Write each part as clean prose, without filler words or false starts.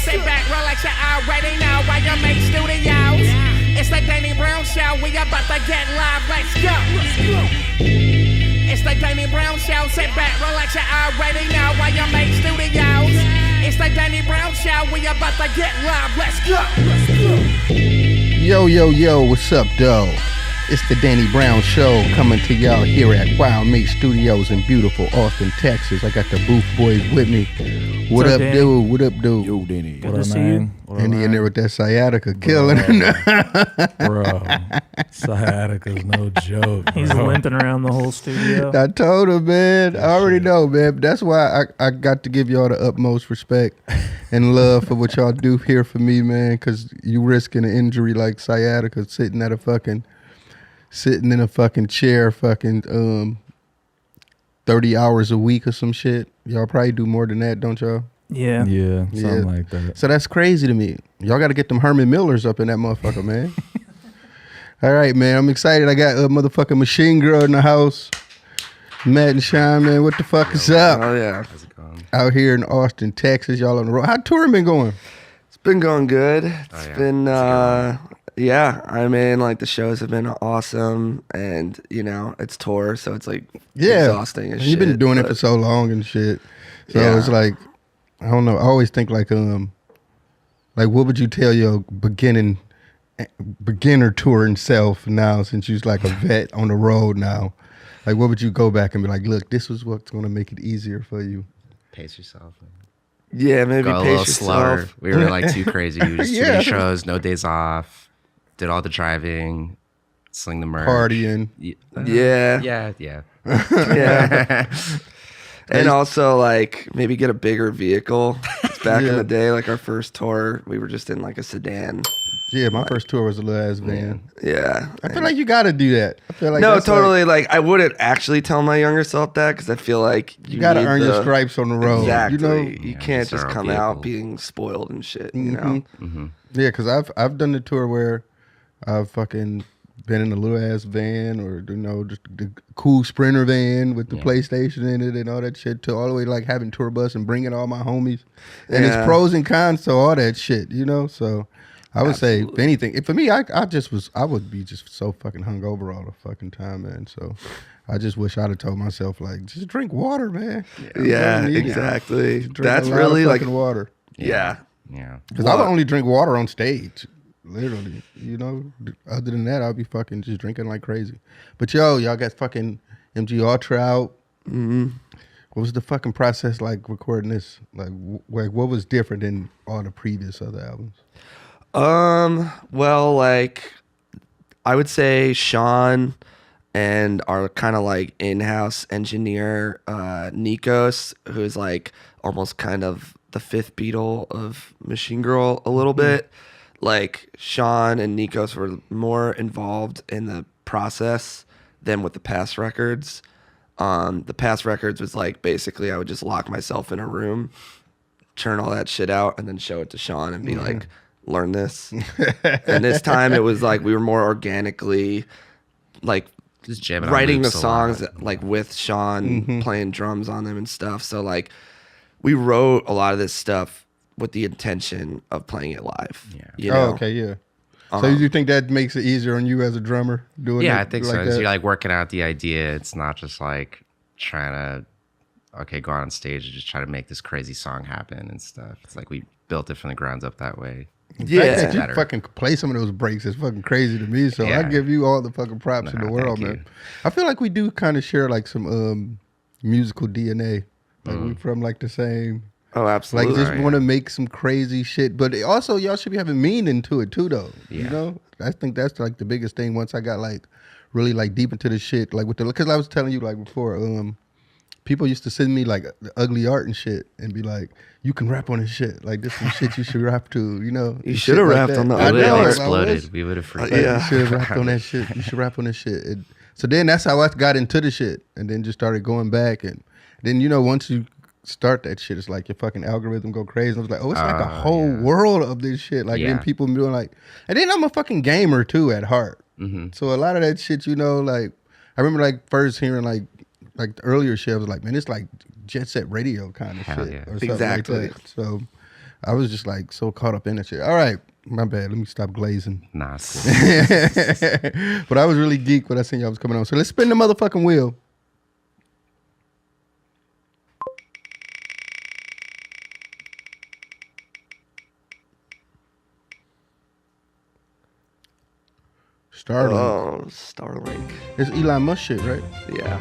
Sit back, relax, you already know why you make studios. It's the Danny Brown Show, we about to get live, let's go. It's the Danny Brown Show, sit back, relax, you already know why you make studios. It's the Danny Brown Show, we about to get live, let's go. Yo, yo, yo, what's up, though? It's the Danny Brown Show coming to y'all here at Wild Meat Studios in beautiful Austin, Texas. I got the Boof Boys with me. What up, dude? What up, dude? Yo, Danny. Good to see you. And he in there with that sciatica killing him. Bro, sciatica's no joke. He's limping around the whole studio. I told him, man. I already know, man. That's why I got to give y'all the utmost respect and love for what y'all do here for me, man, because you risking an injury like sciatica sitting in a fucking chair 30 hours a week or some shit. Y'all probably do more than that, don't y'all? Yeah. Yeah, something like that. So that's crazy to me. Y'all got to get them Herman Millers up in that motherfucker, man. All right, man. I'm excited. I got a motherfucking Machine Girl in the house. Matt and Sean, man. What the fuck is up? Oh, yeah. How's it going? Out here in Austin, Texas. Y'all on the road. How touring been going? It's been going good. It's been, yeah. I mean, like, the shows have been awesome. And, you know, it's tour. So it's, like, exhausting as shit. You've been doing it for so long and shit. So it's like, I don't know. I always think like what would you tell your beginner touring self now, since you're like a vet on the road now? Like, what would you go back and be like, look, this was what's going to make it easier for you? Pace yourself. Yeah, maybe Go a pace little yourself. slower. We were like too crazy. We just too Yeah. many shows, no days off. Did all the driving, sling the merch, Partying. Yeah. yeah. Yeah. And also, like, maybe get a bigger vehicle. Back in the day, like, our first tour, we were just in, like, a sedan. Yeah, my first tour was a little ass van. Yeah. I feel like you got to do that. I feel like No, that's totally. Like, I wouldn't actually tell my younger self that, because I feel like you got to need earn your stripes on the road. Exactly. You know? You can't just our come out vehicle. being spoiled and shit, you know? Yeah, because I've done the tour where I've fucking been in a little ass van, or you know, just the cool Sprinter van with the PlayStation in it and all that shit, to all the way like having tour bus and bringing all my homies. And it's pros and cons to all that shit, you know. So I would say, if anything, for me, I would be just so fucking hungover all the fucking time, man. So I just wish I'd have told myself, like, just drink water, man. Yeah, exactly. Drink That's a lot really of like fucking water. Yeah. Yeah. Because I would only drink water on stage, literally. You know, other than that, I'll be fucking just drinking like crazy. But yo, y'all got fucking MG Ultra out. What was the fucking process like recording this? Like what was different than all the previous other albums? Well, like, I would say Sean and our kind of like in-house engineer, Nikos, who's like almost kind of the fifth Beatle of Machine Girl a little bit. Like, Sean and Nikos were more involved in the process than with the past records. The past records was like, basically I would just lock myself in a room, churn all that shit out, and then show it to Sean and be like, learn this. And this time it was like we were more organically like Just jamming writing on the loops a songs lot. like with Sean, playing drums on them and stuff. So like we wrote a lot of this stuff with the intention of playing it live. Yeah. You know? Oh, okay, yeah. So you think that makes it easier on you as a drummer doing Yeah, it I think like so. that? You're like working out the idea. It's not just like trying to, go on stage and just try to make this crazy song happen and stuff. It's like we built it from the ground up that way. The fact that you Better. fucking play some of those breaks is fucking crazy to me. So I Yeah. give you all the fucking props in the world, thank man. you. I feel like we do kind of share like some musical DNA. Like we from like the same. Oh, Like absolutely. just want to make some crazy shit, but also y'all should be having meaning to it too, though. You Yeah. know, I think that's like the biggest thing. Once I got like really like deep into the shit, like with the, because I was telling you like before, people used to send me like ugly art and shit and be like, "You can rap on this shit. Like this some shit you should rap to." You know, You and should have shit like rapped that. on the I We would ugly know, have art. exploded. We would have freaked Like, Yeah. you should have rapped on that shit. You should rap on this shit. So then that's how I got into the shit, and then just started going back, and then you know once you start that shit, it's like your fucking algorithm go crazy. And I was like, oh, it's like a whole world of this shit. Like then people doing like, and then I'm a fucking gamer too at heart. So a lot of that shit, you know, like I remember like first hearing like the earlier shit, I was like, man, it's like Jet Set Radio kind of shit yeah. or something Exactly. like that. So I was just like so caught up in that shit. All right, my bad. Let me stop glazing. Nah, it's cool. But I was really geeked when I seen y'all was coming on. So let's spin the motherfucking wheel. Starlink. Oh, Starlink. It's Elon Musk shit, right? Yeah.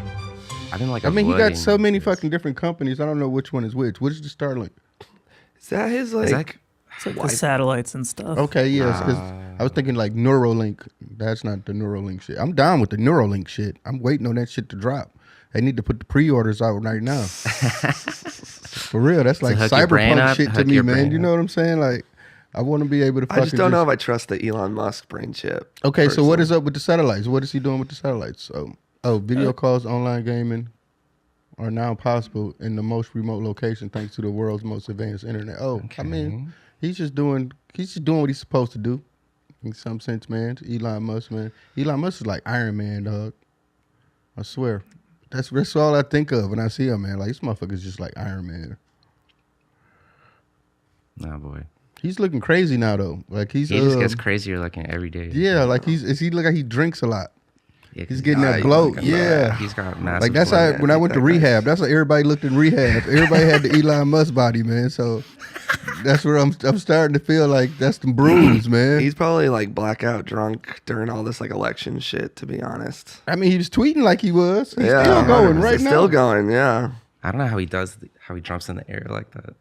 I didn't like. I mean, he got avoiding so many this. fucking different companies. I don't know which one is which. Which is the Starlink? Is that his Is that- like? It's like the satellites and stuff. Okay, yes. Because I was thinking like Neuralink. That's not the Neuralink shit. I'm down with the Neuralink shit. I'm waiting on that shit to drop. They need to put the pre-orders out right now. For real, that's like hook your brain cyberpunk up, shit to hook me, your man. brain You know up. what I'm saying? Like, I want to be able to. I just don't know if I trust the Elon Musk brain chip. Okay, so what personally. is up with the satellites? What is he doing with the satellites? Video calls, online gaming are now possible in the most remote location thanks to the world's most advanced internet. I mean, he's just doing what he's supposed to do. In some sense, man. Elon Musk, man. Elon Musk is like Iron Man, dog. I swear. That's all I think of when I see him, man. Like, this motherfucker's just like Iron Man. Nah, boy. He's looking crazy now, though. Like, He just gets crazier looking every day. yeah, like he look like he drinks a lot. Yeah, He's getting that glow. Yeah. He's got massive. Like that's blood. how when I went to rehab, that's how everybody looked in rehab. Everybody had the Elon Musk body, man. So that's where I'm starting to feel like that's the bruise, man. He's probably like blackout drunk during all this like election shit. To be honest. I mean, he was tweeting like he was. He's Yeah, still going 100%. right now. Still going. Yeah. I don't know how he does. How he jumps in the air like that.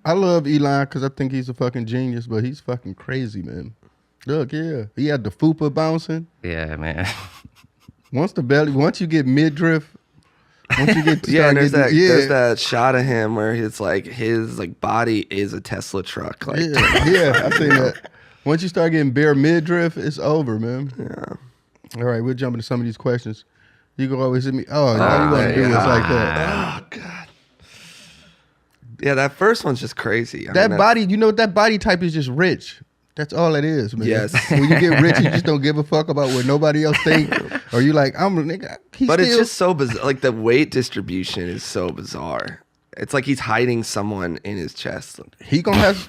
I love Elon because I think he's a fucking genius, but he's fucking crazy, man. Look, yeah, he had the fupa bouncing. Yeah, man. Once you get midriff, once you get to Yeah, start and getting, there's that shot of him where his body is a Tesla truck. Like, yeah, I think that. Once you start getting bare midriff, it's over, man. yeah. All right, we'll jump into some of these questions. You can always hit me. Oh, all you want to do is like that. Oh God. Yeah, that first one's just crazy. I That mean, body, you know, that body type is just rich. That's all it is, man. Yes. When you get rich, you just don't give a fuck about what nobody else think. Or you like, I'm a nigga. it's just so bizarre. Like the weight distribution is so bizarre. It's like he's hiding someone in his chest. he gonna have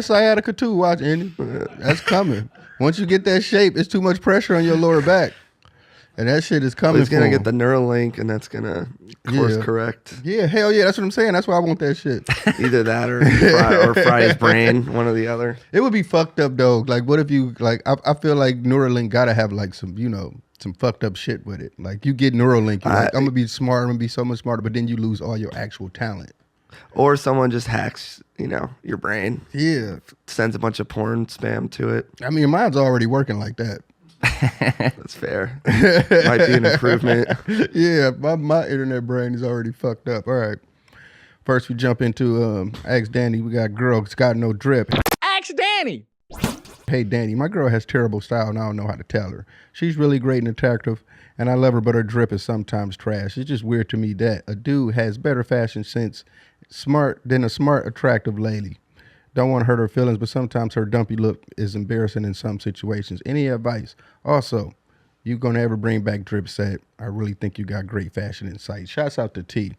sciatica too. Watch, Andy. That's coming. Once you get that shape, it's too much pressure on your lower back, and that shit is coming. He's gonna for get him. the Neuralink, and that's gonna course correct. Yeah, hell yeah, that's what I'm saying. That's why I want that shit. Either that or fry his brain, one or the other. It would be fucked up though. Like, what if you like? I feel like Neuralink gotta have like some, some fucked up shit with it. Like you get Neuralink, you're like, I'm gonna be smart, I'm gonna be so much smarter, but then you lose all your actual talent. Or someone just hacks, your brain, Yeah, sends a bunch of porn spam to it. I mean, mine's already working like that. That's fair. Might be an improvement. Yeah, my internet brain is already fucked up. All right. First, we jump into Ask Danny. We got girl, it's got no drip. Ask Danny. Hey, Danny, my girl has terrible style, and I don't know how to tell her. She's really great and attractive, and I love her, but her drip is sometimes trash. It's just weird to me that a dude has better fashion sense than a smart, attractive lady. Don't want to hurt her feelings, but sometimes her dumpy look is embarrassing in some situations. Any advice? Also, you gonna ever bring back drip set? I really think you got great fashion insight. Shouts out to T.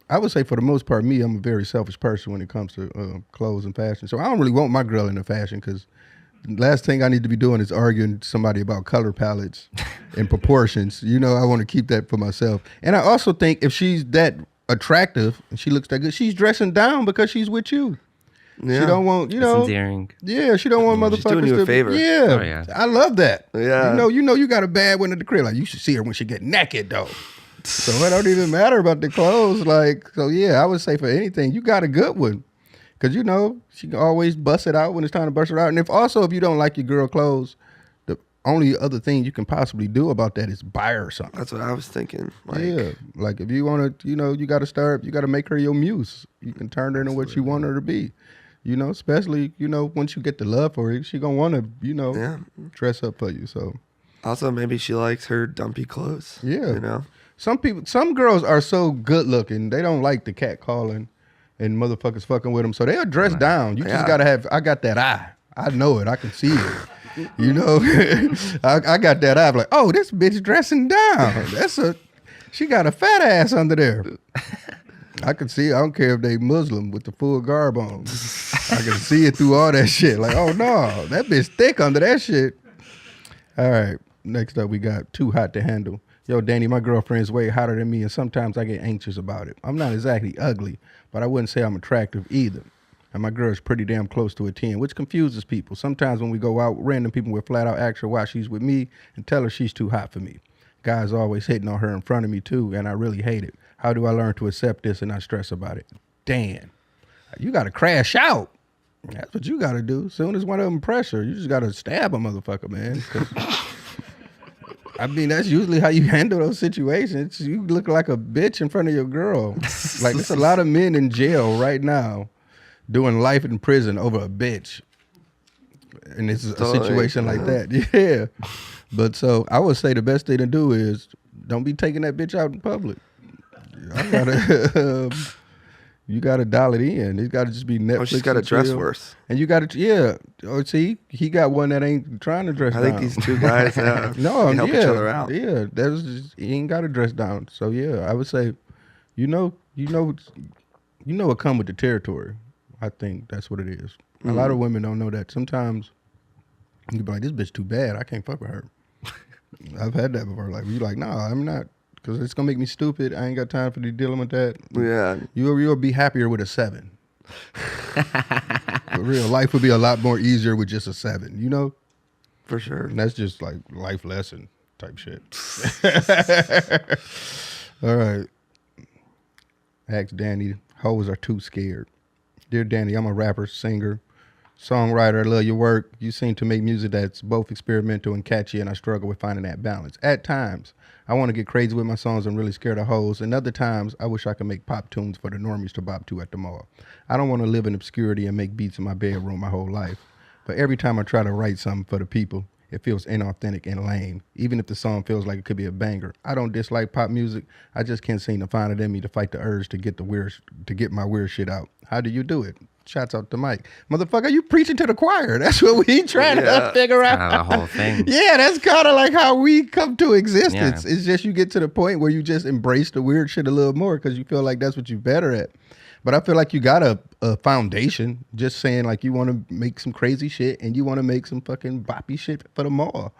I would say for the most part, I'm a very selfish person when it comes to clothes and fashion. So I don't really want my girl into fashion because the last thing I need to be doing is arguing to somebody about color palettes and proportions. I want to keep that for myself. And I also think if she's that attractive and she looks that good, she's dressing down because she's with you. Yeah. She don't want, It's endearing. Yeah, she don't want motherfuckers She's doing you a favor. Yeah, Oh, yeah. I love that. Yeah. You got a bad one at the crib. Like, you should see her when she get naked, though. So it don't even matter about the clothes. Like, so yeah, I would say for anything, you got a good one. Because, she can always bust it out when it's time to bust it out. And if you don't like your girl clothes, the only other thing you can possibly do about that is buy her something. That's what I was thinking. Yeah, like if you want to, you got to make her your muse. You can turn her into what you want her to be. Especially, once you get the love for her, she going to want to, dress up for you. So Also, maybe she likes her dumpy clothes. Yeah. Some girls are so good looking, they don't like the cat calling and motherfuckers fucking with them. So they'll dress down. You just got to I got that eye. I know it. I can see it. I got that eye. I'm like, oh, this bitch dressing down. She got a fat ass under there. I can see. I don't care if they Muslim with the full garb on. I can see it through all that shit. Like, oh no, that bitch thick under that shit. All right. Next up, we got Too Hot to Handle. Yo, Danny, my girlfriend's way hotter than me, and sometimes I get anxious about it. I'm not exactly ugly, but I wouldn't say I'm attractive either. And my girl's pretty damn close to a 10, which confuses people. Sometimes when we go out, random people will flat out ask her why she's with me and tell her she's too hot for me. Guys always hitting on her in front of me too, and I really hate it. How do I learn to accept this and not stress about it? Damn. You got to crash out. That's what you got to do. As soon as one of them pressure, you just got to stab a motherfucker, man. I mean, that's usually how you handle those situations. You look like a bitch in front of your girl. Like, there's a lot of men in jail right now doing life in prison over a bitch. And it's a situation like that. Yeah. But so I would say the best thing to do is don't be taking that bitch out in public. You gotta dial it in. It's gotta just be Netflix. Oh, she's gotta dress worse. And you gotta, yeah. Oh, see, he got one that ain't trying to dress down. I think these two guys help each other out. Yeah, that's just, he ain't gotta dress down. So yeah, I would say, you know what come with the territory. I think that's what it is. A lot of women don't know that. Sometimes you be like, this bitch too bad. I can't fuck with her. I've had that before. Like, you like, nah, I'm not. Because it's going to make me stupid. I ain't got time for dealing with that. Yeah. You'll be happier with a 7. For real, life would be a lot more easier with just a 7, you know? For sure. And that's just like life lesson type shit. All right. Ask Danny, hoes are too scared. Dear Danny, I'm a rapper, singer, songwriter. I love your work. You seem to make music that's both experimental and catchy, and I struggle with finding that balance. At times, I want to get crazy with my songs. I'm really scared of hoes. And other times, I wish I could make pop tunes for the normies to bop to at the mall. I don't want to live in obscurity and make beats in my bedroom my whole life. But every time I try to write something for the people, it feels inauthentic and lame. Even if the song feels like it could be a banger. I don't dislike pop music. I just can't seem to find it in me to fight the urge to get my weird shit out. How do you do it? Shouts out to Mike. Motherfucker, you preaching to the choir. That's what we trying to figure out. The whole thing. Yeah, that's kind of like how we come to existence. Yeah. It's just you get to the point where you just embrace the weird shit a little more because you feel like that's what you're better at. But I feel like you got a foundation just saying like you want to make some crazy shit and you want to make some fucking boppy shit for the mall.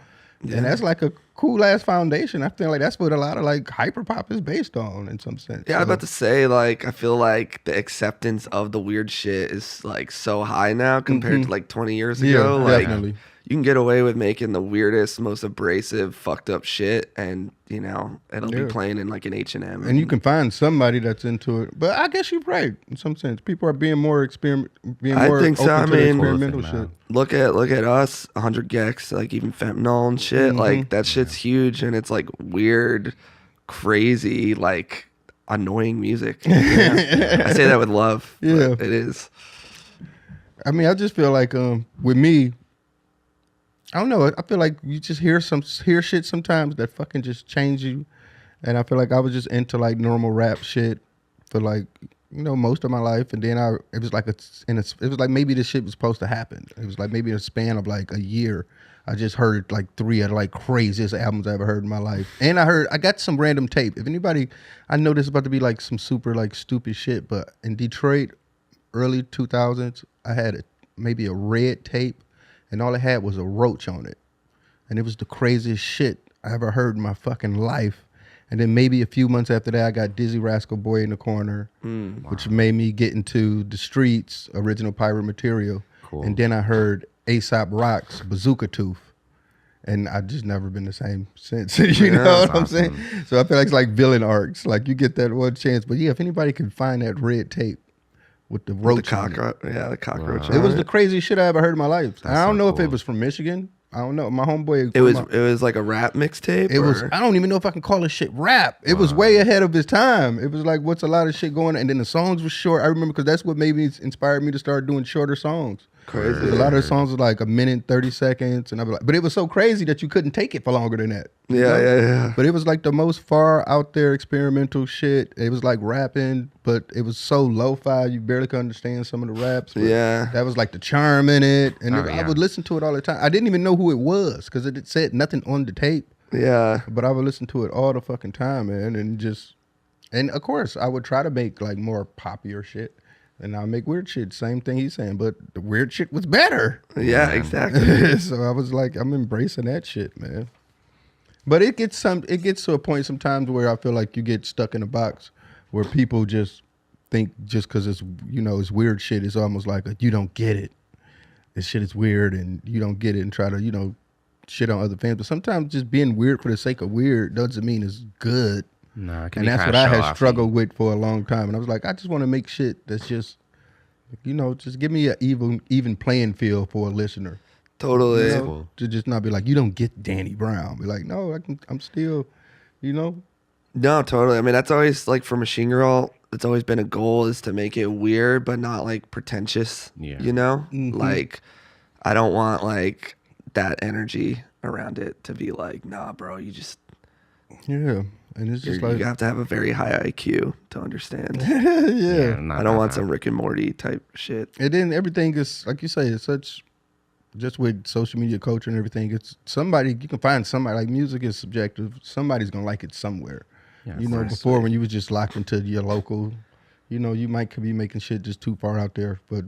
Yeah. And that's like a cool ass foundation. I feel like that's what a lot of like hyperpop is based on in some sense. Yeah, I was about to say, like, I feel like the acceptance of the weird shit is like so high now compared to like 20 years ago. Like, definitely. You can get away with making the weirdest, most abrasive, fucked up shit, and you know it'll be playing in like an H&M. And you can find somebody that's into it. But I guess you're right in some sense. People are being more I think so. I mean, experimental shit. Look at us, 100 gex, like even fentanyl and shit. Like that shit's huge, and it's like weird, crazy, like annoying music. Yeah. I say that with love. Yeah, it is. I mean, I just feel like with me, I don't know. I feel like you just hear shit sometimes that fucking just change you. And I feel like I was just into like normal rap shit for like, you know, most of my life. And then it was like maybe this shit was supposed to happen. It was like maybe in a span of like a year, I just heard like 3 of the like craziest albums I ever heard in my life. And I got some random tape. If anybody, I know this is about to be like some super like stupid shit, but in Detroit, early 2000s, I had maybe a red tape. And all it had was a roach on it. And it was the craziest shit I ever heard in my fucking life. And then maybe a few months after that, I got Dizzy Rascal Boy in the Corner, which made me get into the streets, original pirate material. Cool. And then I heard A$AP Rock's Bazooka Tooth. And I've just never been the same since. You know what I'm saying? So I feel like it's like villain arcs. Like you get that one chance. But yeah, if anybody can find that red tape, with the roach on it. Yeah, the cockroach. It was the craziest shit I ever heard in my life. I don't know if it was from Michigan. I don't know. My homeboy. It was like a rap mixtape. It was. I don't even know if I can call this shit rap. It was way ahead of his time. It was like what's a lot of shit going on, and then the songs were short. I remember because that's what inspired me to start doing shorter songs. Crazy. A lot of the songs was like a minute, 30 seconds, and I'd be like, but it was so crazy that you couldn't take it for longer than that. Yeah. But it was like the most far out there experimental shit. It was like rapping, but it was so lo-fi you barely could understand some of the raps. Yeah, that was like the charm in it, and I would listen to it all the time. I didn't even know who it was because it said nothing on the tape. Yeah, but I would listen to it all the fucking time, man, and just And of course, I would try to make like more poppier shit, and I'll make weird shit. Same thing he's saying, but the weird shit was better. Yeah, exactly. So I was like, I'm embracing that shit, man. But it gets to a point sometimes where I feel like you get stuck in a box where people just think just because it's it's weird shit, it's almost like you don't get it. This shit is weird and you don't get it, and try to shit on other fans. But sometimes just being weird for the sake of weird doesn't mean it's good. No, it can And be that's kinda what I show had off. struggled with for a long time. And I was like, I just want to make shit that's just, just give me an even playing field for a listener. Totally. Cool. To just not be like, you don't get Danny Brown. Be like, no, I'm still, No, totally. I mean, that's always like for Machine Girl, it's always been a goal is to make it weird, but not like pretentious. Yeah. Like I don't want like that energy around it to be like, nah, bro, you just, yeah. And it's just like, you have to have a very high IQ to understand. yeah. I don't want some Rick and Morty type shit. And then everything is, like you say, it's such, just with social media culture and everything, it's somebody, you can find somebody, like music is subjective. Somebody's going to like it somewhere. Yeah, Before when you was just locked into your local, you might could be making shit just too far out there. But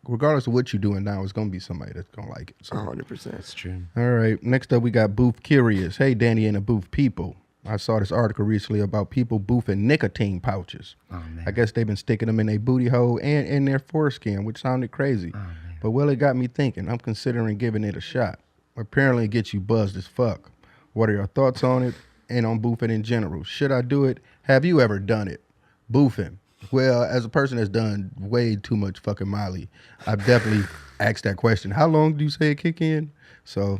regardless of what you're doing now, it's going to be somebody that's going to like it. So. 100%. That's true. All right. Next up, we got Boof Curious. Hey, Danny and the Boof people. I saw this article recently about people boofing nicotine pouches. Oh, man. I guess they've been sticking them in their booty hole and in their foreskin, which sounded crazy. But it got me thinking. I'm considering giving it a shot. Apparently, it gets you buzzed as fuck. What are your thoughts on it and on boofing in general? Should I do it? Have you ever done it? Boofing. Well, as a person that's done way too much fucking Molly, I've definitely asked that question. How long do you say it kick in? So,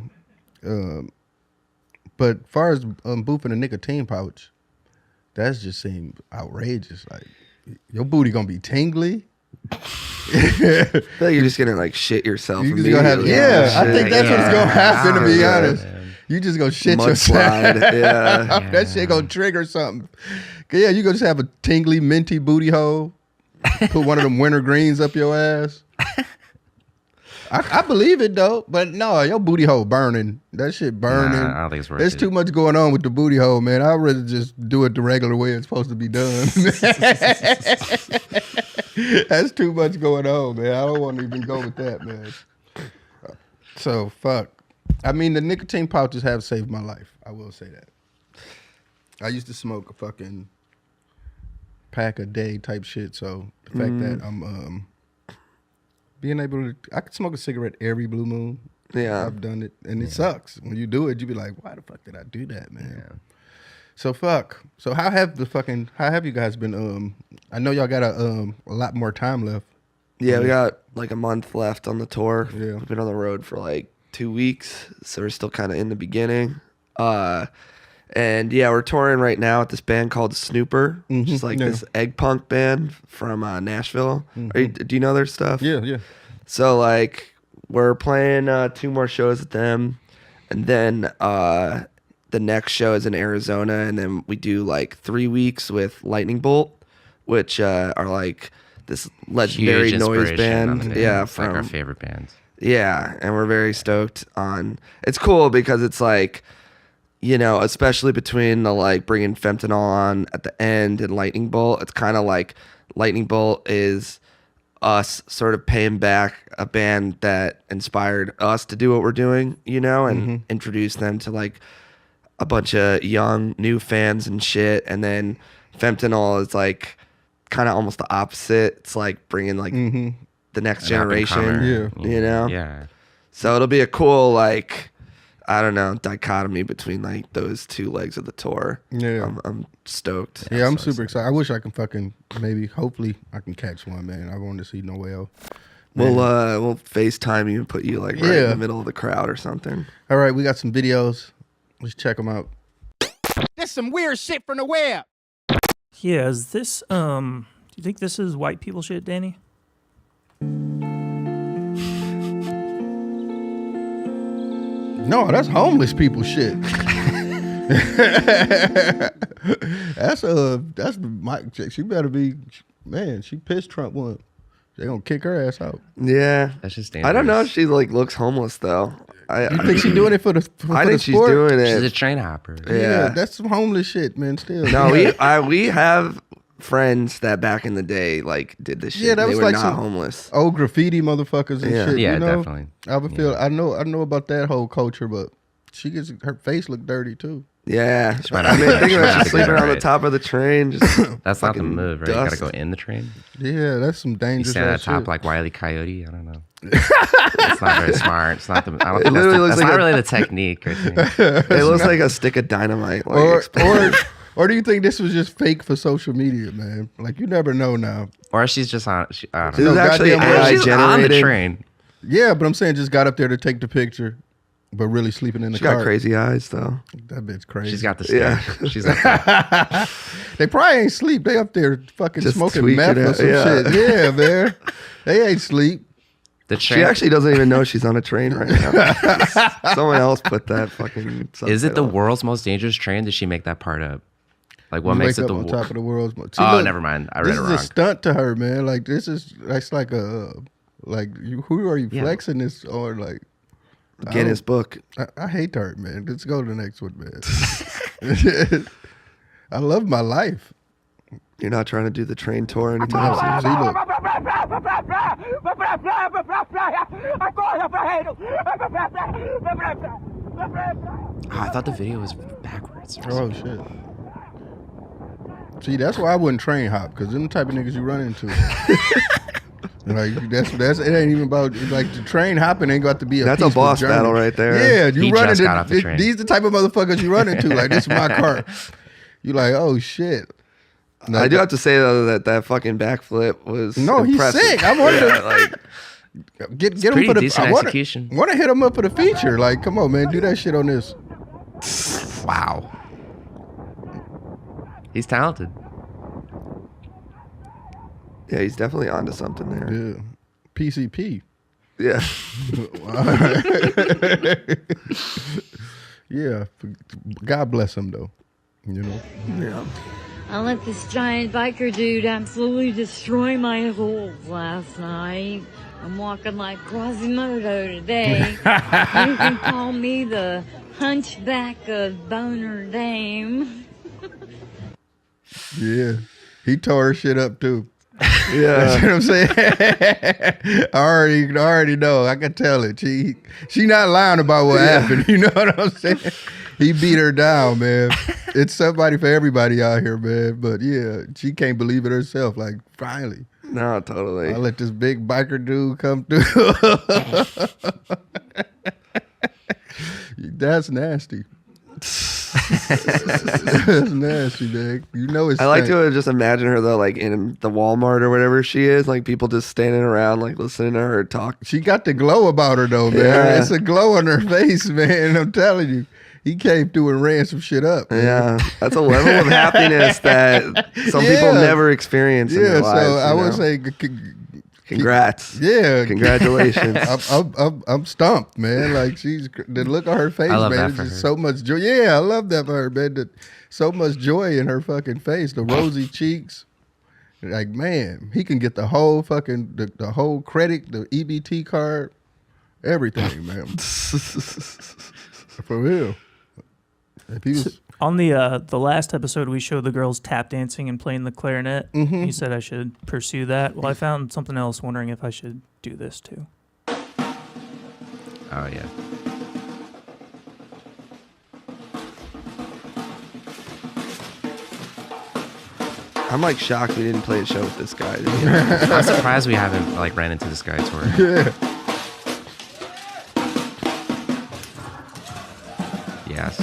but as far as boofing a nicotine pouch, that's just seemed outrageous. Like, your booty gonna be tingly. I feel like you're just gonna like shit yourself. You just gonna have, I think that's what's gonna happen. To be Yeah. honest, you just gonna shit Mud yourself. slide, yeah. That shit gonna trigger something. Yeah, you gonna just have a tingly, minty booty hole. Put one of them winter greens up your ass. I believe it though, but no, your booty hole burning. That shit burning. Nah, I don't think it's worth There's it. too much going on with the booty hole, man. I'd rather just do it the regular way it's supposed to be done. That's too much going on, man. I don't want to even go with that, man. So, fuck. I mean, the nicotine pouches have saved my life. I will say that. I used to smoke a fucking pack a day type shit, so the fact that I'm being able to, I could smoke a cigarette every blue moon. Yeah. I've done it, and it sucks. When you do it, you be like, why the fuck did I do that, man? Yeah. So fuck. So how have you guys been? I know y'all got a lot more time left. Yeah, we got like a month left on the tour. Yeah. We've been on the road for like 2 weeks, so we're still kind of in the beginning. And yeah, we're touring right now with this band called Snooper, which is like this egg punk band from Nashville. Do you know their stuff? Yeah. So like we're playing 2 more shows with them, and then the next show is in Arizona, and then we do like 3 weeks with Lightning Bolt, which are like this legendary Huge noise inspiration band. on the Yeah, it's like our favorite bands. Yeah, and we're very stoked on. It's cool because it's like, especially between the like bringing fentanyl on at the end and Lightning Bolt, it's kind of like Lightning Bolt is us sort of paying back a band that inspired us to do what we're doing, and introduce them to like a bunch of young new fans and shit. And then fentanyl is like kind of almost the opposite. It's like bringing like the next generation, Yeah. So it'll be a cool, like, I don't know, dichotomy between like those 2 legs of the tour. Yeah. I'm stoked. Yeah, I'm super excited. I wish I can fucking hopefully I can catch one, man. I want to see Noel. We'll FaceTime you and put you like right in the middle of the crowd or something. All right, we got some videos. Let's check them out. That's some weird shit from the web. Yeah, is this, do you think this is white people shit, Danny? No, that's homeless people shit. that's my. She better be, man. She pissed Trump one. They gonna kick her ass out. Yeah. That's just dangerous. I don't know if she like looks homeless though. You think she's doing it for the for I the think she's sport? doing it. She's a train hopper. Yeah, that's some homeless shit, man. Still, No, we have friends that back in the day like did this shit. Yeah, that was they were like not some homeless. old graffiti motherfuckers and Yeah. shit. Yeah, you know? definitely. I would feel. I know about that whole culture, but she gets her face look dirty too. Yeah, might I not mean, be thinking trying about to she's sleeping get it on the right. top of the train. Just That's not the fucking move, right? You dust. gotta go in the train. Yeah, that's some You dangerous stand at ass the top shit. like Wile E. Coyote. I don't know. It's not very smart. It's not the. I don't think literally looks that's like not a- really the technique. I think. It looks like a stick of dynamite. Like, or do you think this was just fake for social media, man? Like you never know now. Or she's just on. I don't This know. is No, actually goddamn AI right. She's on the generated. train. Yeah, but I'm saying just got up there to take the picture, but really sleeping in the She got car. crazy eyes though. That bitch crazy. She's got the Yeah. stage. She's like, They probably ain't sleep. They up there fucking Just smoking tweaking meth or it, some yeah. shit. Yeah, man. They ain't sleep. the train. She actually doesn't even know she's on a train right now. Someone else put that fucking. Is it the subtitle. world's most dangerous train? Did she make that part up? Like what You makes wake it up the on top of the world's. See, Oh, look, never mind. I read This it is wrong. a stunt to her, man. Like that's like a who are you Yeah. flexing this on? Like Guinness Book? I hate her, man. Let's go to the next one, man. I love my life. You're not trying to do the train tour anytime soon. See, look. Oh, I thought the video was backwards. Oh shit. See, that's why I wouldn't train hop, because them the type of niggas you run into. Like that's it ain't even about like the train hopping ain't got to be a That's a peaceful boss journey. battle right there. Yeah, you He run just into got off the train. these the type of motherfuckers you run into. Like this is my car. You like, oh shit. I do have to say though that fucking backflip was No, he's impressive. sick. I wonder Yeah, like get him pretty for the decent I wanna, execution. Want to hit him up for the feature? Like, come on, man, do that shit on this. Wow. He's talented. yeah, he's definitely onto something there. Yeah, PCP. Yeah. Yeah, God bless him though. You know. Yeah. I let this giant biker dude absolutely destroy my holes last night. I'm walking like Quasimodo today. You can call me the hunchback of Boner Dame. Yeah, he tore her shit up too. You Yeah. know what I'm saying? I already know. I can tell it. She not lying about what happened. You know what I'm saying? He beat her down, man. It's somebody for everybody out here, man. But yeah, she can't believe it herself. Like, finally, No, totally. I let this big biker dude come through. That's nasty. That's nasty, man. You know it's. I like to just imagine her though, like in the Walmart or whatever she is, like people just standing around, like listening to her talk. She got the glow about her though, man. Yeah. It's a glow on her face, man. I'm telling you. He came through and ran some shit up. Man. Yeah, that's a level of happiness that some people Yeah. never experience in Yeah, their lives. so I you would know? say, congrats. yeah, Congratulations. I'm stumped, man. Like the look on her face, I love man. that It's for just her. so much joy. Yeah, I love that for her, man. So much joy in her fucking face. The rosy cheeks. Like, man, he can get the whole fucking the whole credit, the EBT card, everything, man. For real. If he was, On the last episode, we showed the girls tap dancing and playing the clarinet. Mm-hmm. You said I should pursue that. Well, I found something else, wondering if I should do this too. Oh yeah. I'm like shocked we didn't play a show with this guy. I'm surprised we haven't like ran into this guy tour. Yes.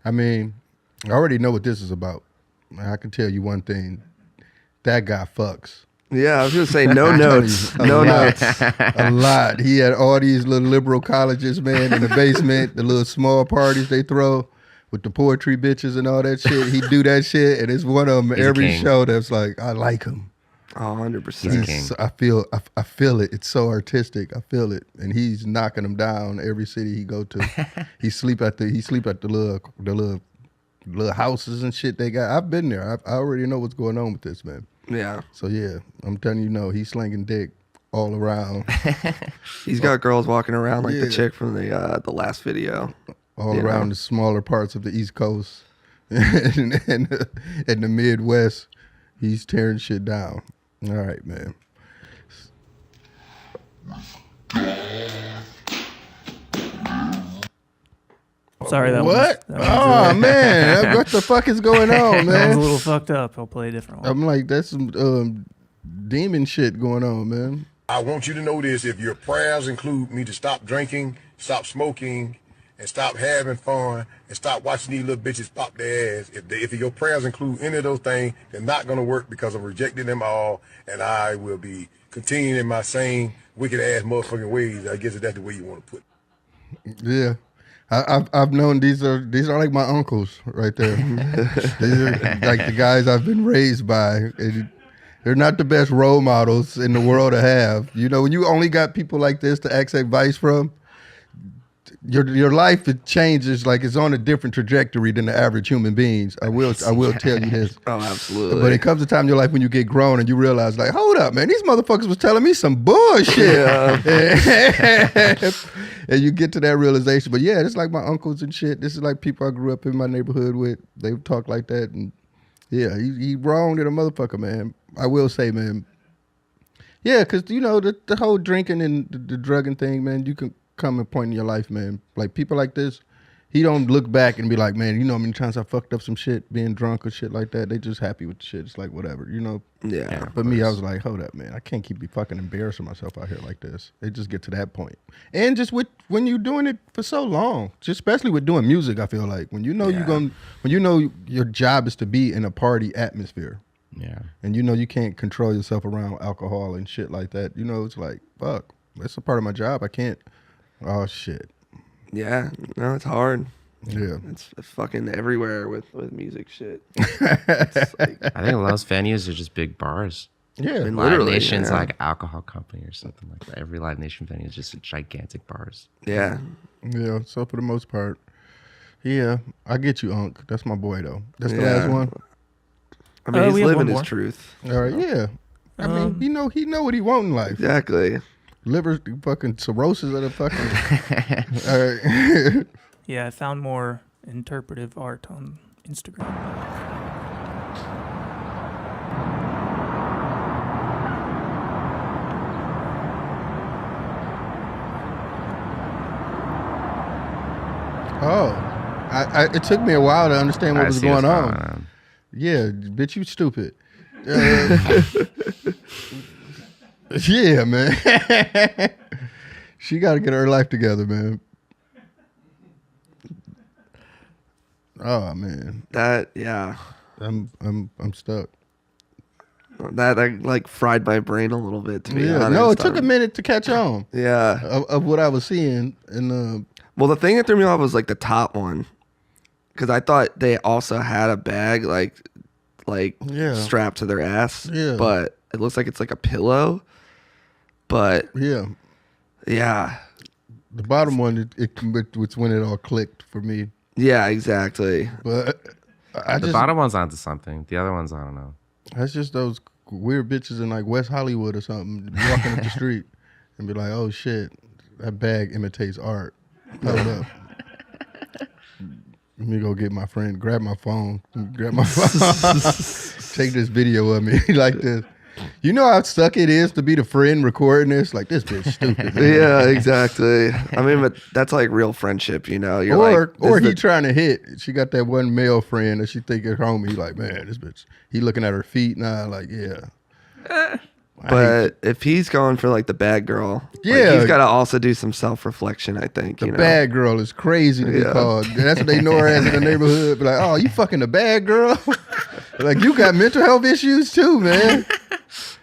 I mean, I already know what this is about. I can tell you one thing. That guy fucks. Yeah, I was gonna say no notes. A No lot. notes. A lot. He had all these little liberal colleges, man, in the basement, the little small parties they throw with the poetry bitches and all that shit. He do that shit, and it's one of them He's a every king. show that's like, I like him. 100%. I feel it. It's so artistic. I feel it, and he's knocking them down every city he go to. he sleep at the little houses and shit they got. I've been there. I already know what's going on with this man. Yeah. So yeah, I'm telling you, no, he's slinging dick all around. He's got girls walking around like the chick from the last video. All around the smaller parts of the East Coast and the Midwest. He's tearing shit down. All right, man. Sorry, that what? Was, man, what the fuck is going on, man? That was a little fucked up. I'll play a different one. I'm like, that's some demon shit going on, man. I want you to know this: if your prayers include me to stop drinking, stop smoking, and stop having fun, and stop watching these little bitches pop their ass, if your prayers include any of those things, they're not going to work because I'm rejecting them all, and I will be continuing in my same wicked ass motherfucking ways. I guess that's the way you want to put it. Yeah. I've known these are like my uncles right there. These are like the guys I've been raised by. They're not the best role models in the world to have. You know, when you only got people like this to ask advice from, your life, it changes, like it's on a different trajectory than the average human beings. I will tell you this. Oh, absolutely. But it comes a time in your life when you get grown and you realize, like, hold up, man, these motherfuckers was telling me some bullshit. And you get to that realization. But yeah, it's like my uncles and shit. This is like people I grew up in my neighborhood with. They talk like that. And yeah, he wronged at a motherfucker, man. I will say, man. Yeah, because, you know, the whole drinking and the drugging thing, man, you can come a point in your life, man. Like people like this, he don't look back and be like, man, you know how many times I fucked up some shit being drunk or shit like that. They just happy with the shit. It's like whatever, you know. Yeah. But me, I was like, hold up, man. I can't keep fucking embarrassing myself out here like this. It just get to that point. And just when you're doing it for so long, just especially with doing music, I feel like when you know when you know your job is to be in a party atmosphere. Yeah. And you know you can't control yourself around alcohol and shit like that. You know, it's like, fuck, that's a part of my job. I can't. Oh shit. Yeah, no, it's hard. Yeah, it's fucking everywhere with music shit. Like, I think most venues are just big bars. Yeah, Live Nation's like alcohol company or something like that. Every Live Nation venue is just gigantic bars. Yeah. Yeah. So for the most part, yeah, I get you, Unc. That's my boy though. That's the last one. I mean, he's living his truth. All right. Yeah. I mean, he know what he want in life. Exactly. Liver fucking cirrhosis of the fucking. All right. Yeah, I found more interpretive art on Instagram. Oh, it took me a while to understand what was going on. Yeah, bitch, you stupid. Yeah, man. She got to get her life together, man. Oh man. I'm stuck. That like fried my brain a little bit, to be honest. No, it took a minute to catch on. Yeah. Of what I was seeing. And well, the thing that threw me off was like the top one. Because I thought they also had a bag like strapped to their ass. Yeah. But it looks like it's like a pillow. But yeah. The bottom one, it's when it all clicked for me. Yeah, exactly. But the bottom one's onto something. The other ones, I don't know. That's just those weird bitches in like West Hollywood or something walking up the street and be like, "Oh shit, that bag imitates art." Hold up. Let me go get my friend. Grab my phone. Take this video of me like this. You know how stuck it is to be the friend recording this? Like, this bitch stupid. Man. Yeah, exactly. I mean, but that's like real friendship, you know? Or he trying to hit. She got that one male friend that she think is homie. He like, man, this bitch. He looking at her feet now, like, yeah. But if he's going for like the bad girl, he's got to also do some self-reflection, I think. The bad girl is crazy to be called. That's what they know her as in the neighborhood. Be like, oh, you fucking the bad girl? Like, you got mental health issues too, man.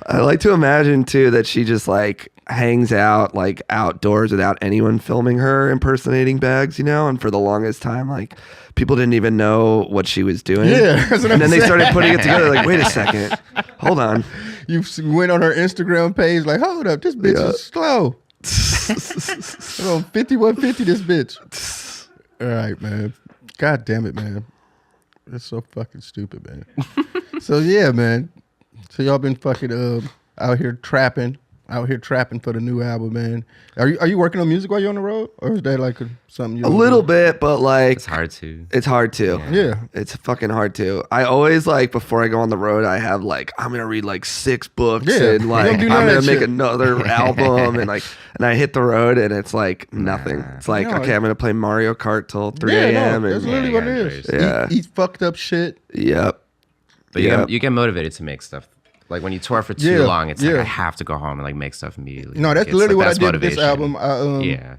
I like to imagine too that she just like hangs out like outdoors without anyone filming her impersonating bags, you know, and for the longest time like people didn't even know what she was doing. Yeah, and then they started putting it together like, wait a second, hold on. You went on her Instagram page like, hold up, this bitch is slow. I'm on 5150 this bitch. All right, man. God damn it, man. That's so fucking stupid, man. So yeah, man. So y'all been fucking out here trapping for the new album, man. Are you working on music while you're on the road, or is that like something you? A little bit, but like It's hard to. It's hard to. Yeah. It's fucking hard to. I always like before I go on the road, I have like I'm gonna read like 6 books and like don't do I'm none of gonna that make shit. another album and I hit the road and it's like nothing. It's like No, okay, I'm gonna play Mario Kart till 3 Yeah, a.m. no, that's and literally what it yeah, is. yeah. Eat fucked up shit. yep. But Yep. you get motivated to make stuff. Like when you tour for too Yeah, long, it's like yeah. I have to go home and like make stuff immediately. No, Like, that's it's literally the what I best did with this motivation. album. Yeah.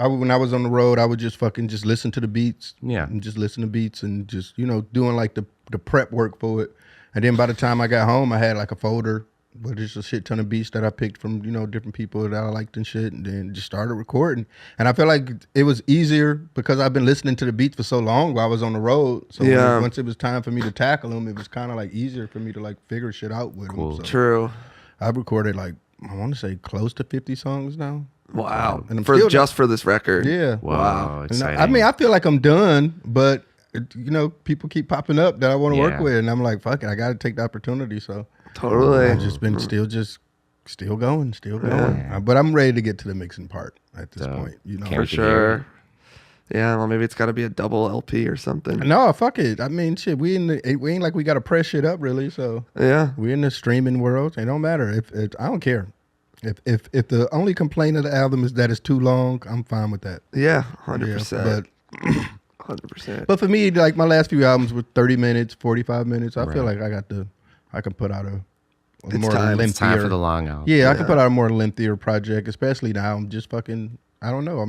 When I was on the road, I would just fucking just listen to the beats. Yeah. And just listen to beats and just, doing like the prep work for it. And then by the time I got home, I had like a folder with just a shit ton of beats that I picked from, different people that I liked and shit. And then just started recording. And I felt like it was easier because I've been listening to the beats for so long while I was on the road. So once it was time for me to tackle them, it was kind of like easier for me to like figure shit out with them. So True. I've recorded like, I want to say close to 50 songs now. Wow. And I'm For still just for this record. Yeah. Wow. And Exciting. I feel like I'm done, but people keep popping up that I want to work Yeah. with, and I'm like, fuck it, I got to take the opportunity. So Totally. I've just been still going. But I'm ready to get to the mixing part at this point. Can't For wait to hear sure. Yeah, well, maybe it's got to be a double LP or something. No, fuck it. I mean, shit, we ain't like we got to press shit up really. So Yeah. we in the streaming world. It don't matter. If I don't care. If the only complaint of the album is that it's too long, I'm fine with that. Yeah, Yeah, 100%. but 100%. But for me, like my last few albums were 30 minutes, 45 minutes. I feel like I can put out a more time. lengthier. It's time for the long album. Yeah, I can put out a more lengthier project, especially now. I'm just fucking, I don't know.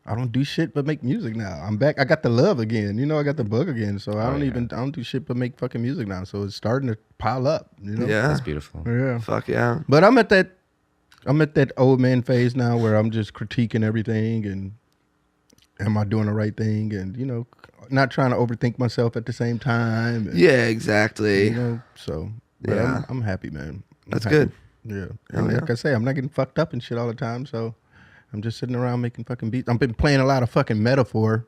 I don't do shit but make music now. I'm back. I got the love again. I got the bug again. So I don't do shit but make fucking music now. So it's starting to pile up, Yeah. That's beautiful. Yeah. Fuck yeah. But I'm at that old man phase now where I'm just critiquing everything and am I doing the right thing and not trying to overthink myself at the same time. And, Yeah, exactly. So but Yeah. I'm happy, man. That's happy. good. Yeah. And like I say, I'm not getting fucked up and shit all the time, so I'm just sitting around making fucking beats. I've been playing a lot of fucking Metaphor,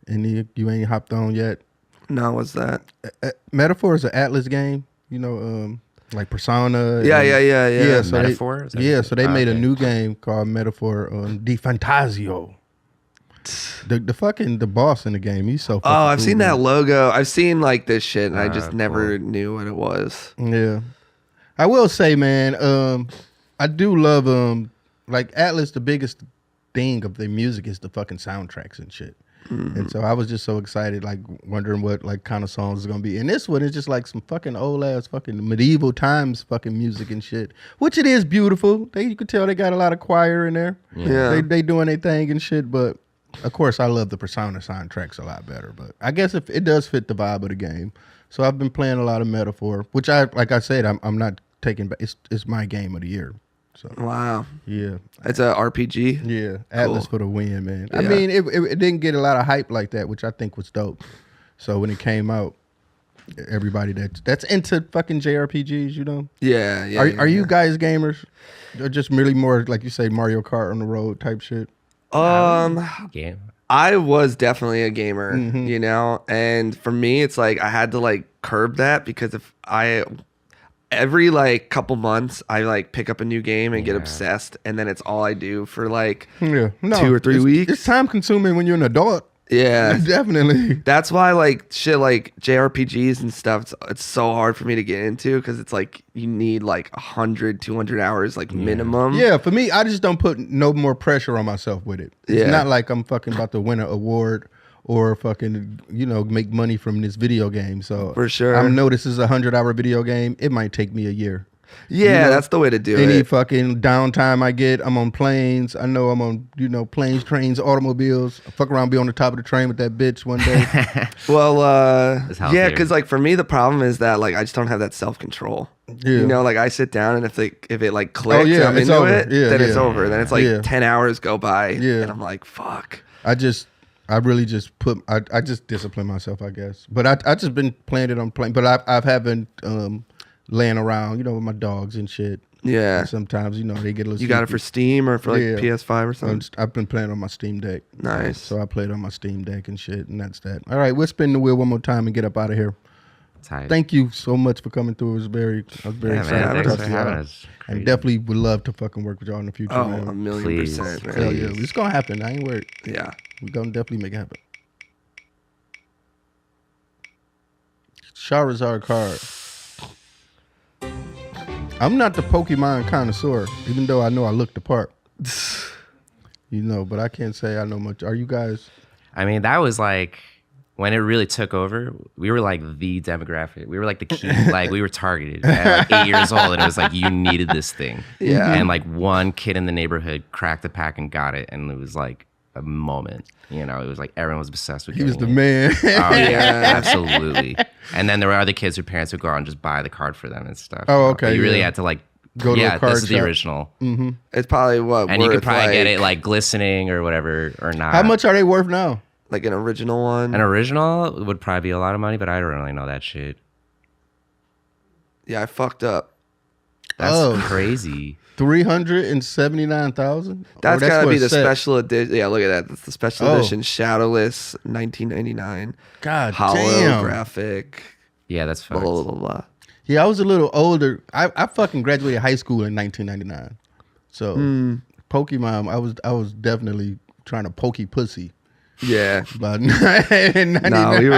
and you ain't hopped on yet. No, what's that? Metaphor is an Atlas game, like Persona. Yeah. So Metaphor? Is that Yeah, what so they made a okay. new game called Metaphor Di Fantasio. The boss in the game, he's so fucking I've cool, seen that man. logo. I've seen like this shit, and I just Cool. never knew what it was. Yeah. I will say, man, I do love like Atlas, the biggest thing of their music is the fucking soundtracks and shit. And so I was just so excited, like wondering what like kind of songs is gonna be. And this one is just like some fucking old ass fucking medieval times fucking music and shit. Which it is beautiful. You could tell they got a lot of choir in there. Yeah. They doing their thing and shit, but of course I love the Persona soundtracks a lot better. But I guess if it does fit the vibe of the game. So I've been playing a lot of Metaphor, which like I said, I'm not taking back. It's my game of the year. So Wow. yeah. It's a RPG. Yeah, Atlas for the win, man. I Yeah. mean, it didn't get a lot of hype like that, which I think was dope. So when it came out, everybody that's into fucking JRPGs, Yeah. Are you guys gamers? Or just really more like you say Mario Kart on the road type shit? Game. I was definitely a gamer, Mm-hmm. and for me, it's like I had to like curb that because if every like couple months I like pick up a new game and get obsessed, and then it's all I do for like Yeah, no, 2 or 3 weeks. It's time consuming when you're an adult. Yeah. Definitely. That's why like shit like JRPGs and stuff, it's so hard for me to get into because it's like you need like 100, 200 hours like minimum. Yeah, for me, I just don't put no more pressure on myself with it. It's Yeah. not like I'm fucking about to win an award or fucking, make money from this video game. So For sure. I know this is a 100-hour video game. It might take me a year. Yeah, that's the way to do Any it. fucking downtime I get, I'm on planes. I know I'm on, planes, trains, automobiles. I fuck around, be on the top of the train with that bitch one day. Well, It's yeah, healthier. because like for me, the problem is that like I just don't have that self control. Yeah. Like I sit down and if it like clicks, yeah, I'm it's into over. it, Yeah, then it's yeah. over. Then it's like Yeah. 10 hours go by, Yeah. and I'm like, fuck. I really just I just discipline myself, I guess. But I just been playing it on plane. But I haven't laying around, with my dogs and shit. Yeah. And sometimes, they get a little. You got it sleepy. for Steam or for like PS5 or something? I've been playing on my Steam Deck. Nice. So I played on my Steam Deck and shit, and that's that. All right, we'll spin the wheel one more time and get up out of here. Tight. Thank you so much for coming through. I was very excited man, to thanks talk for to having y'all. us. And definitely would love to fucking work with y'all in the future. Oh, man. 1,000,000%, Please. man. Hell yeah, it's gonna happen. I ain't worried. Yeah. We're gonna definitely make it happen. Charizard card. I'm not the Pokemon connoisseur, even though I know I look the part. But I can't say I know much. Are you guys? I mean, that was like when it really took over. We were like the demographic. We were like the key. Like we were targeted at like 8 years old, and it was like you needed this thing. Yeah. And like one kid in the neighborhood cracked a pack and got it, and it was like a moment. It was like everyone was obsessed with. He was the getting it. man. Oh yeah, absolutely. And then there were other kids whose parents would go out and just buy the card for them and stuff. Oh, okay, But you really yeah. had to like Go to a card this is the shop. original. It's probably what And you could worth, probably like, get it like glistening or whatever or not. How much are they worth now? like an original one. An original would probably be a lot of money, but I don't really know that shit. Yeah, I fucked up. That's crazy. 379,000. That's gotta be the special edition. Yeah, look at that. That's the special edition Shadowless 1999. God damn. Holographic. Yeah, that's Blah, fucked. blah, blah, blah. Yeah, I was a little older. I fucking graduated high school in 1999. So Pokemon, I was definitely trying to pokey pussy. Yeah. But No, we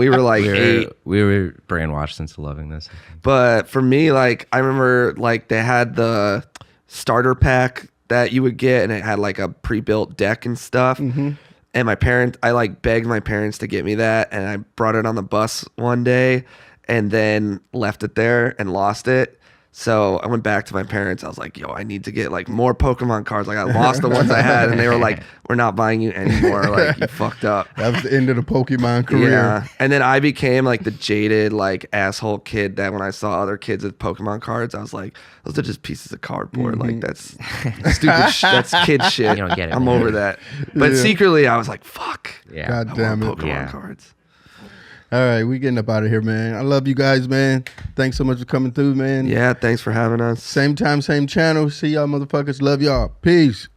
were like 8. We were brainwashed into loving this. But for me, like, I remember like they had the starter pack that you would get, and it had like a pre-built deck and stuff. And I like begged my parents to get me that, and I brought it on the bus one day and then left it there and lost it. So I went back to my parents. I was like, yo, I need to get like more Pokemon cards. Like I lost the ones I had, and they were like, we're not buying you anymore. Like you fucked up. that was the end of the Pokemon career. Yeah. And then I became like the jaded, like asshole kid that when I saw other kids with Pokemon cards, I was like, those are just pieces of cardboard. Like that's stupid. That's kid shit. You don't get it, I'm man. over that. But secretly, I was like, fuck. Yeah. God I damn want it. Pokemon Yeah. cards. All right, we getting up out of here, man. I love you guys, man. Thanks so much for coming through, man. Yeah, thanks for having us. Same time, same channel. See y'all motherfuckers. Love y'all. Peace.